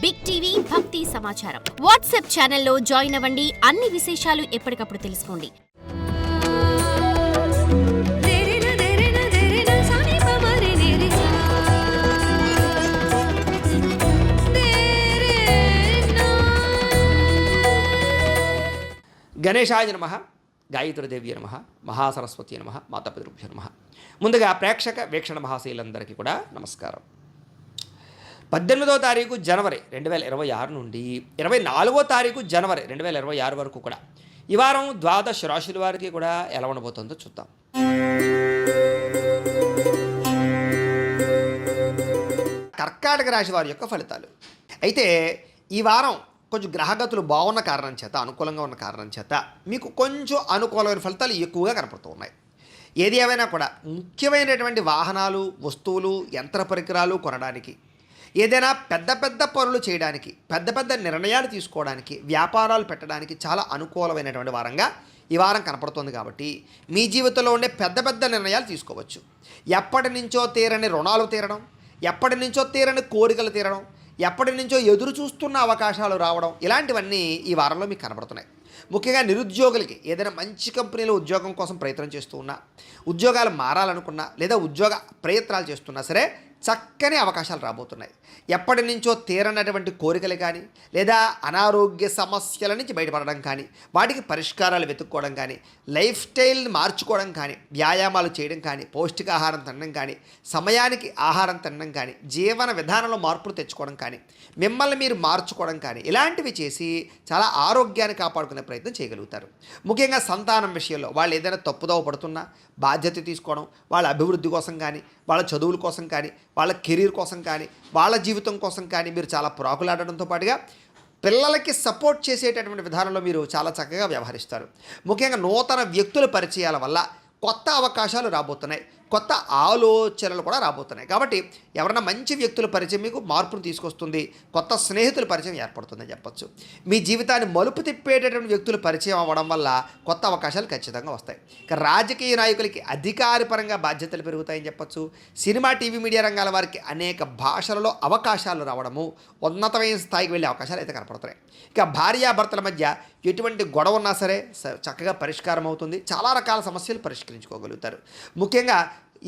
Big TV భక్తి సమాచారం WhatsApp ఛానల్లో జాయిన్ అవ్వండి. అన్ని విశేషాలు ఎప్పటికప్పుడు తెలుసుకోండి. గణేశాయ నమః, గాయత్రీదేవి నమః, మహాసరస్వతి నమః, మాతాపితృభ్యో నమః. ముందుగా ప్రేక్షక వీక్షణ మహాశీలందరికీ కూడా నమస్కారం. 18వ తారీఖు జనవరి 2026 నుండి 24వ తారీఖు జనవరి 2026 వరకు కూడా ఈ వారం ద్వాదశ రాశుల వారికి కూడా ఎలా ఉండబోతుందో చూద్దాం. కర్కాటక రాశి వారి యొక్క ఫలితాలు. అయితే ఈ వారం కొంచెం గ్రహగతులు బాగున్న కారణం చేత, అనుకూలంగా ఉన్న కారణం చేత మీకు కొంచెం అనుకూలమైన ఫలితాలు ఎక్కువగా కనపడుతూ ఉన్నాయి. ఏది ఏమైనా కూడా ముఖ్యమైనటువంటి వాహనాలు, వస్తువులు, యంత్ర పరికరాలు కొనడానికి, ఏదైనా పెద్ద పెద్ద పనులు చేయడానికి, పెద్ద పెద్ద నిర్ణయాలు తీసుకోవడానికి, వ్యాపారాలు పెట్టడానికి చాలా అనుకూలమైనటువంటి వారంగా ఈ వారం కనపడుతుంది. కాబట్టి మీ జీవితంలో ఉండే పెద్ద పెద్ద నిర్ణయాలు తీసుకోవచ్చు. ఎప్పటి నుంచో తీరని రుణాలు తీరడం, ఎప్పటి నుంచో తీరని కోరికలు తీరడం, ఎప్పటి నుంచో ఎదురు చూస్తున్న అవకాశాలు రావడం, ఇలాంటివన్నీ ఈ వారంలో మీకు కనబడుతున్నాయి. ముఖ్యంగా నిరుద్యోగులకి ఏదైనా మంచి కంపెనీలో ఉద్యోగం కోసం ప్రయత్నం చేస్తూ ఉన్నా, ఉద్యోగాలు మారాలనుకున్నా, లేదా ఉద్యోగ ప్రయత్నాలు చేస్తున్నా సరే చక్కని అవకాశాలు రాబోతున్నాయి. ఎప్పటి నుంచో తీరనటువంటి కోరికలు కానీ, లేదా అనారోగ్య సమస్యల నుంచి బయటపడడం కానీ, వాటికి పరిష్కారాలు వెతుక్కోవడం కానీ, లైఫ్ స్టైల్ని మార్చుకోవడం కానీ, వ్యాయామాలు చేయడం కానీ, పౌష్టికాహారం తినడం కానీ, సమయానికి ఆహారం తినడం కానీ, జీవన విధానంలో మార్పులు తెచ్చుకోవడం కానీ, మిమ్మల్ని మీరు మార్చుకోవడం కానీ, ఇలాంటివి చేసి చాలా ఆరోగ్యాన్ని కాపాడుకునే ప్రయత్నం చేయగలుగుతారు. ముఖ్యంగా సంతానం విషయంలో వాళ్ళు ఏదైనా తప్పుదోవ పడుతున్నా బాధ్యత తీసుకోవడం, వాళ్ళ అభివృద్ధి కోసం కానీ, వాళ్ళ చదువుల కోసం కానీ, వాళ్ళ కెరీర్ కోసం కానీ, వాళ్ళ జీవితం కోసం కానీ మీరు చాలా ప్రాకులాడడంతో పాటుగా పిల్లలకి సపోర్ట్ చేసేటటువంటి విధానంలో మీరు చాలా చక్కగా వ్యవహరిస్తారు. ముఖ్యంగా నూతన వ్యక్తుల పరిచయాల వల్ల కొత్త అవకాశాలు రాబోతున్నాయి, కొత్త ఆలోచనలు కూడా రాబోతున్నాయి. కాబట్టి ఎవరైనా మంచి వ్యక్తుల పరిచయం మీకు మార్పును తీసుకొస్తుంది, కొత్త స్నేహితుల పరిచయం ఏర్పడుతుందని చెప్పచ్చు. మీ జీవితాన్ని మలుపు తిప్పేటటువంటి వ్యక్తుల పరిచయం అవ్వడం వల్ల కొత్త అవకాశాలు ఖచ్చితంగా వస్తాయి. ఇక రాజకీయ నాయకులకి అధికారపరంగా బాధ్యతలు పెరుగుతాయని చెప్పచ్చు. సినిమా, టీవీ, మీడియా రంగాల వారికి అనేక భాషలలో అవకాశాలు రావడము, ఉన్నతమైన స్థాయికి వెళ్ళే అవకాశాలు అయితే కనపడుతున్నాయి. ఇక భార్యాభర్తల మధ్య ఎటువంటి గొడవ ఉన్నా సరే చక్కగా పరిష్కారం అవుతుంది. చాలా రకాల సమస్యలు పరిష్కరించుకోగలుగుతారు. ముఖ్యంగా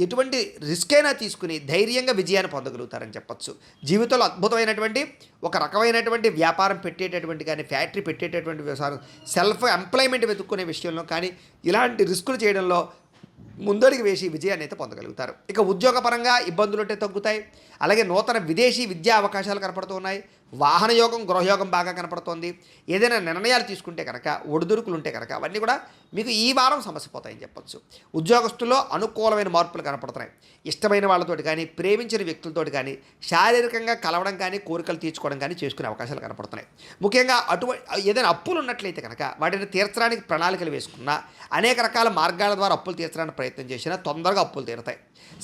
ఎటువంటి రిస్క్ అయినా తీసుకుని ధైర్యంగా విజయాన్ని పొందగలుగుతారని చెప్పచ్చు. జీవితంలో అద్భుతమైనటువంటి ఒక రకమైనటువంటి వ్యాపారం పెట్టేటటువంటి కానీ, ఫ్యాక్టరీ పెట్టేటటువంటి వ్యవసాయం, సెల్ఫ్ ఎంప్లాయ్మెంట్ వెతుక్కునే విషయంలో కానీ, ఇలాంటి రిస్కులు చేయడంలో ముందడుగు వేసి విజయాన్ని అయితే పొందగలుగుతారు. ఇక ఉద్యోగపరంగా ఇబ్బందులు ఉంటే తగ్గుతాయి. అలాగే నూతన విదేశీ విద్యా అవకాశాలు కనపడుతూ ఉన్నాయి. వాహన యోగం, గృహయోగం బాగా కనపడుతోంది. ఏదైనా నిర్ణయాలు తీసుకుంటే కనుక, ఒడిదుడుకులు ఉంటే కనుక అవన్నీ కూడా మీకు ఈ వారం సమస్య పోతాయని చెప్పచ్చు. ఉద్యోగస్తుల్లో అనుకూలమైన మార్పులు కనపడుతున్నాయి. ఇష్టమైన వాళ్ళతోటి కానీ, ప్రేమించిన వ్యక్తులతోటి కానీ శారీరకంగా కలవడం కానీ, కోరికలు తీర్చుకోవడం కానీ చేసుకునే అవకాశాలు కనపడుతున్నాయి. ముఖ్యంగా ఏదైనా అప్పులు ఉన్నట్లయితే కనుక వాటిని తీర్చడానికి ప్రణాళికలు వేసుకున్నా, అనేక రకాల మార్గాల ద్వారా అప్పులు తీర్చడానికి ప్రయత్నం చేసినా తొందరగా అప్పులు తీరుతాయి.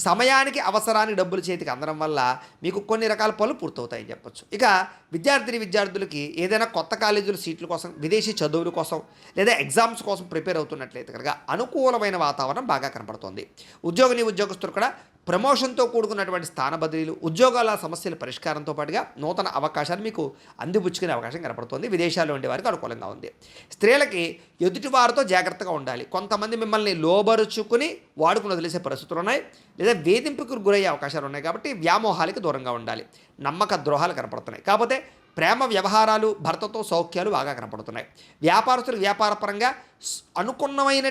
సమయానికి, అవసరానికి డబ్బులు చేతికి అందడం వల్ల మీకు కొన్ని రకాల పనులు పూర్తవుతాయని చెప్పచ్చు. ఇక విద్యార్థులకి ఏదైనా కొత్త కాలేజీల సీట్ల కోసం, విదేశీ చదువుల కోసం, లేదా ఎగ్జామ్స్ కోసం ప్రిపేర్ అవుతున్నట్లయితే కనుక అనుకూలమైన వాతావరణం బాగా కనపడుతోంది. ఉద్యోగస్తులు కూడా ప్రమోషన్తో కూడుకున్నటువంటి స్థాన బదిలీలు, ఉద్యోగాల సమస్యల పరిష్కారంతో పాటుగా నూతన అవకాశాలు మీకు అందిపుచ్చుకునే అవకాశం కనపడుతుంది. విదేశాల్లో ఉండే వారికి అనుకూలంగా ఉంది. స్త్రీలకి ఎదుటివారితో జాగ్రత్తగా ఉండాలి. కొంతమంది మిమ్మల్ని లోబరుచుకుని వాడుకుని వదిలేసే పరిస్థితులు ఉన్నాయి, లేదా వేధింపుకు గురయ్యే అవకాశాలు ఉన్నాయి. కాబట్టి వ్యామోహాలకి దూరంగా ఉండాలి. నమ్మక ద్రోహాలు కనపడుతున్నాయి. కాకపోతే ప్రేమ వ్యవహారాలు, భర్తతో సౌఖ్యాలు బాగా కనపడుతున్నాయి. వ్యాపారస్తులు వ్యాపారపరంగా అనుకూలమైన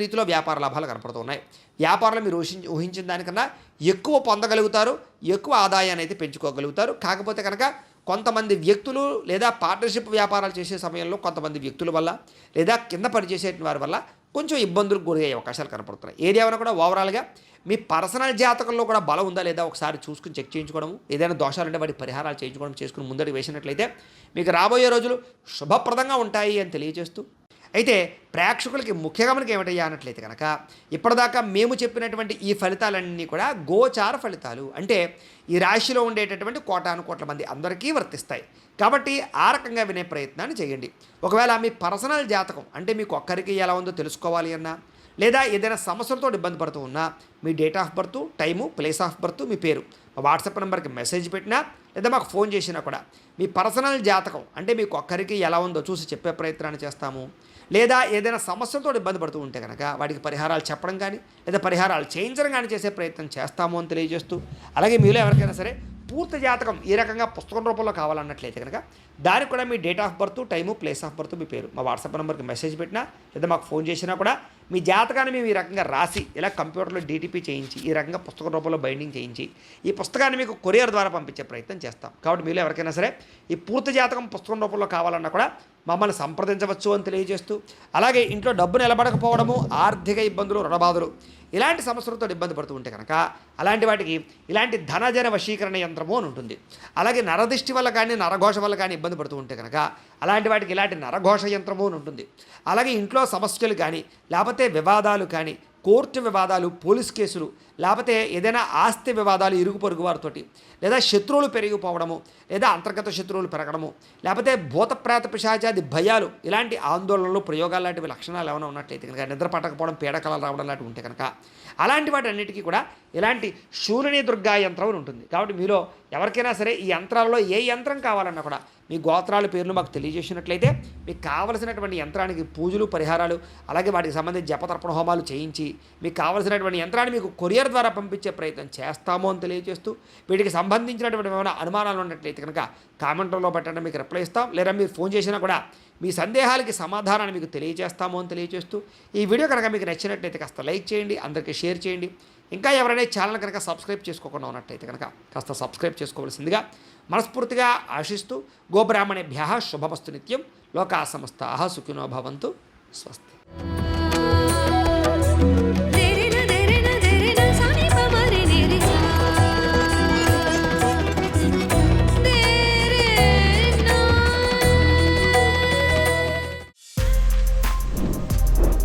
రీతిలో వ్యాపార లాభాలు కనపడుతున్నాయి. వ్యాపారంలో మీరు ఊహించిన దానికన్నా ఎక్కువ పొందగలుగుతారు, ఎక్కువ ఆదాయాన్ని అయితే పెంచుకోగలుగుతారు. కాకపోతే కనుక కొంతమంది వ్యక్తులు, లేదా పార్ట్నర్షిప్ వ్యాపారాలు చేసే సమయంలో కొంతమంది వ్యక్తుల వల్ల, లేదా కింద పనిచేసే వారి వల్ల కొంచెం ఇబ్బందులకు గురయ్యే అవకాశాలు కనపడుతున్నాయి. ఏదేమైనా కూడా ఓవరాల్గా మీ పర్సనల్ జాతకంలో కూడా బలం ఉందా లేదా ఒకసారి చూసుకుని చెక్ చేయించుకోవడం, ఏదైనా దోషాలు ఉంటే వాటి పరిహారాలు చేయించుకోవడం చేసుకుని ముందడుగు వేసినట్లయితే మీకు రాబోయే రోజులు శుభప్రదంగా ఉంటాయి అని తెలియజేస్తూ, అయితే ప్రేక్షకులకి ముఖ్యంగా మనకి ఏమిటయ్యా అన్నట్లయితే కనుక ఇప్పటిదాకా మేము చెప్పినటువంటి ఈ ఫలితాలన్నీ కూడా గోచార ఫలితాలు. అంటే ఈ రాశిలో ఉండేటటువంటి కోటాను మంది అందరికీ వర్తిస్తాయి. కాబట్టి ఆ రకంగా వినే ప్రయత్నాన్ని చేయండి. ఒకవేళ మీ పర్సనల్ జాతకం అంటే మీకు ఒక్కరికి ఎలా ఉందో తెలుసుకోవాలి అన్నా, లేదా ఏదైనా సమస్యలతో ఇబ్బంది పడుతూ ఉన్నా మీ date of birth, time, place of birth, మీ పేరు మా వాట్సాప్ నెంబర్కి మెసేజ్ పెట్టినా లేదా మాకు ఫోన్ చేసినా కూడా మీ పర్సనల్ జాతకం అంటే మీకు ఒక్కరికి ఎలా ఉందో చూసి చెప్పే ప్రయత్నాన్ని చేస్తాము. లేదా ఏదైనా సమస్యలతో ఇబ్బంది పడుతూ ఉంటే కనుక వాటికి పరిహారాలు చెప్పడం కానీ లేదా పరిహారాలు చేయించడం కానీ చేసే ప్రయత్నం చేస్తాము అని తెలియజేస్తూ, అలాగే మీలో ఎవరికైనా సరే పూర్తి జాతకం ఈ రకంగా పుస్తకం రూపంలో కావాలన్నట్లయితే కనుక దానికి కూడా మీ date of birth, time, place of birth, మీ పేరు మా వాట్సాప్ నెంబర్కి మెసేజ్ పెట్టినా లేదా మాకు ఫోన్ చేసినా కూడా మీ జాతకాన్ని మేము ఈ రకంగా రాసి ఇలా కంప్యూటర్లో డీటీపీ చేయించి ఈ రకంగా పుస్తకం రూపంలో బైండింగ్ చేయించి ఈ పుస్తకాన్ని మీకు కొరియర్ ద్వారా పంపించే ప్రయత్నం చేస్తాం. కాబట్టి మీలో ఎవరికైనా సరే ఈ పూర్తి జాతకం పుస్తకం రూపంలో కావాలన్నా కూడా మమ్మల్ని సంప్రదించవచ్చు అని తెలియజేస్తూ, అలాగే ఇంట్లో డబ్బు నిలబడకపోవడము, ఆర్థిక ఇబ్బందులు, రుణబాధలు ఇలాంటి సమస్యలతో ఇబ్బంది పడుతూ ఉంటే కనుక అలాంటి వాటికి ఇలాంటి ధనజన వశీకరణ యంత్రము అని ఉంటుంది. అలాగే నరదిష్టి వల్ల కానీ నరఘోష వల్ల కానీ ఇబ్బంది పడుతూ ఉంటే కనుక అలాంటి వాటికి ఇలాంటి నరఘోష యంత్రము అని ఉంటుంది. అలాగే ఇంట్లో సమస్యలు కానీ లేకపోతే వివాదాలు కానీ, కోర్టు వివాదాలు, పోలీస్ కేసులు, లేకపోతే ఏదైనా ఆస్తి వివాదాలు ఇరుగు పొరుగు వారితోటి, లేదా శత్రువులు పెరిగిపోవడము, లేదా అంతర్గత శత్రువులు పెరగడము, లేకపోతే భూతప్రేత పిశాచాది భయాలు, ఇలాంటి ఆందోళనలు, ప్రయోగాలు లాంటివి లక్షణాలు ఏమైనా ఉన్నట్లయితే కనుక, నిద్ర పట్టకపోవడం, పీడకలలు రావడం లాంటివి ఉంటే కనుక అలాంటి వాటి అన్నిటికీ కూడా ఇలాంటి శూలిని దుర్గా యంత్రం ఉంటుంది. కాబట్టి మీలో ఎవరికైనా సరే ఈ యంత్రాలలో ఏ యంత్రం కావాలన్నా కూడా మీ గోత్రాల పేర్లు మాకు తెలియజేసినట్లయితే మీకు కావలసినటువంటి యంత్రానికి పూజలు, పరిహారాలు, అలాగే వాటికి సంబంధించి జపతర్పణ హోమాలు చేయించి మీకు కావలసినటువంటి యంత్రాన్ని మీకు కొరియర్ ద్వారా పంపించే ప్రయత్నం చేస్తాము అని తెలియజేస్తూ, వీటికి సంబంధించినటువంటి ఏమైనా అనుమానాలు ఉన్నట్లయితే కనుక కామెంట్లో పెట్టండి, మీకు రిప్లై ఇస్తాం. లేదా మీరు ఫోన్ చేసినా కూడా మీ సందేహాలకి సమాధానాన్ని మీకు తెలియజేస్తాము అని తెలియజేస్తూ, ఈ వీడియో కనుక మీకు నచ్చినట్లయితే కాస్త లైక్ చేయండి, అందరికీ షేర్ చేయండి. ఇంకా ఎవరైనా ఛానల్ కనుక సబ్స్క్రైబ్ చేసుకోకుండా ఉన్నట్లయితే కనుక కాస్త సబ్స్క్రైబ్ చేసుకోవాల్సిందిగా మనస్ఫూర్తిగా ఆశిస్తూ, గోబ్రాహ్మణేభ్యః శుభమస్తు నిత్యం, లోకా సమస్తాః సుఖినో భవంతు. స్వస్తి.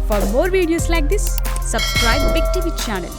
For more videos like this, subscribe Big TV channel.